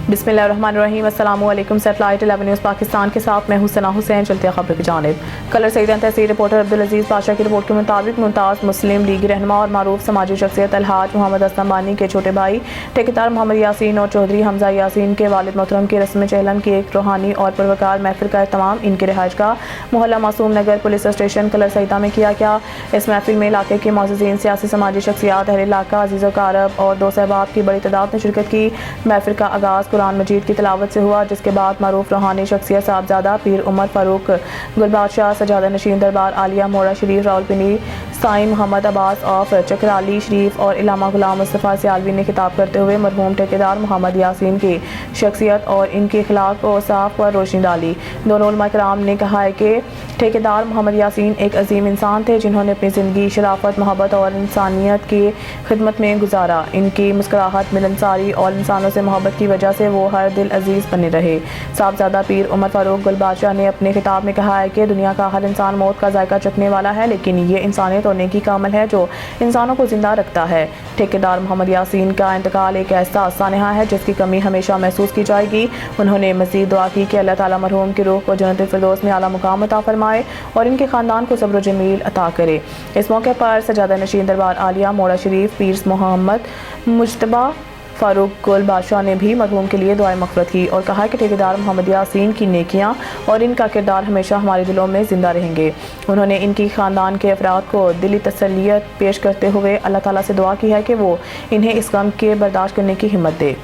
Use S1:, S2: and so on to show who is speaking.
S1: बिस्मिल्लाहिर्रहमानिर्रहीम। अस्सलामु अलैकुम। सैटेलाइट 11 न्यूज़ पाकिस्तान के साथ मैं हूं सना हुसैन। चलते हैं खबर की जानिब। कलर सईदान तहसील रिपोर्टर अब्दुल अजीज़ पाशा की रिपोर्ट के मुताबिक मुमताज़ मुस्लिम लीगी रहनुमा और मारूफ समाजी शख्सियत अलहाज मोहम्मद असलम बानी के छोटे भाई ठेकेदार मोहम्मद यासीन और चौधरी हमजा यासीन के वालिद मोहतरम की रस्म चहलम की एक रूहानी और पुरवकार महफिल का एहतमाम इनके रिहाइश का मोहल्ला मासूम नगर पुलिस स्टेशन कलर सईदा में किया गया। इस महफिल में इलाके के मौजूदीन सियासी समाजी शख्सियात अहले इलाका अजीज़ कारब और दो सहबाब की बड़ी तादाद ने शिरकत की। महफिल का आगाज़ कुरान मजीद की तिलावत से हुआ, जिसके बाद मारूफ रूहानी शख्सियत साहबजादा पीर उमर फारूक गुलबादशाह सजादा नशीन दरबार आलिया मोड़ा शरीफ रावलपिंडी साईं मोहम्मद अब्बास ऑफ चकराली शरीफ और इलामा गुलाम मुस्तफ़ा सियालवी ने खिताब करते हुए मरहूम ठेकेदार मोहम्मद यासीन की शख्सियत और इनके अखलाक और साफ पर रोशनी डाली। दोनों उलमा कराम ने कहा है कि ठेकेदार मोहम्मद यासीन एक अजीम इंसान थे जिन्होंने अपनी ज़िंदगी शराफत मोहब्बत और इंसानियत की खिदमत में गुजारा। इनकी मुस्कुराहट मिलनसारी और इंसानों से मोहब्बत की वजह से वो हर दिल अजीज़ बने रहे। साहबजादा पीर उमर फारूक गुलबादशाह ने अपने खिताब में कहा है कि दुनिया का हर इंसान मौत का जायका चखने वाला है, लेकिन ये इंसानियत और नेकी का अमल है जो इंसानों को जिंदा रखता है। ठेकेदार मोहम्मद यासीन का इंतकाल एक ऐसा सानहा है जिसकी कमी हमेशा महसूस की जाएगी। उन्होंने मज़ीद दुआ की कि अल्लाह ताला मरहूम की रूह को जन्नत फिरदौस में आला मुकाम अता फरमाए और इनके ख़ानदान को सब्र जमील अता करे। इस मौके पर सजादा नशीन दरबार आलिया मोड़ा शरीफ पीर मोहम्मद मुज्तबा फारूक गुलबादशाह ने भी मरहूम के लिए दुआए मग़फ़िरत की और कहा कि ठेकेदार मोहम्मद यासीन की नेकियां और इनका किरदार हमेशा हमारे दिलों में ज़िंदा रहेंगे। उन्होंने इनकी ख़ानदान के अफराद को दिली तसल्लियत पेश करते हुए अल्लाह ताला से दुआ की है कि वो इन्हें इस गम के बर्दाश्त करने की हिम्मत दे।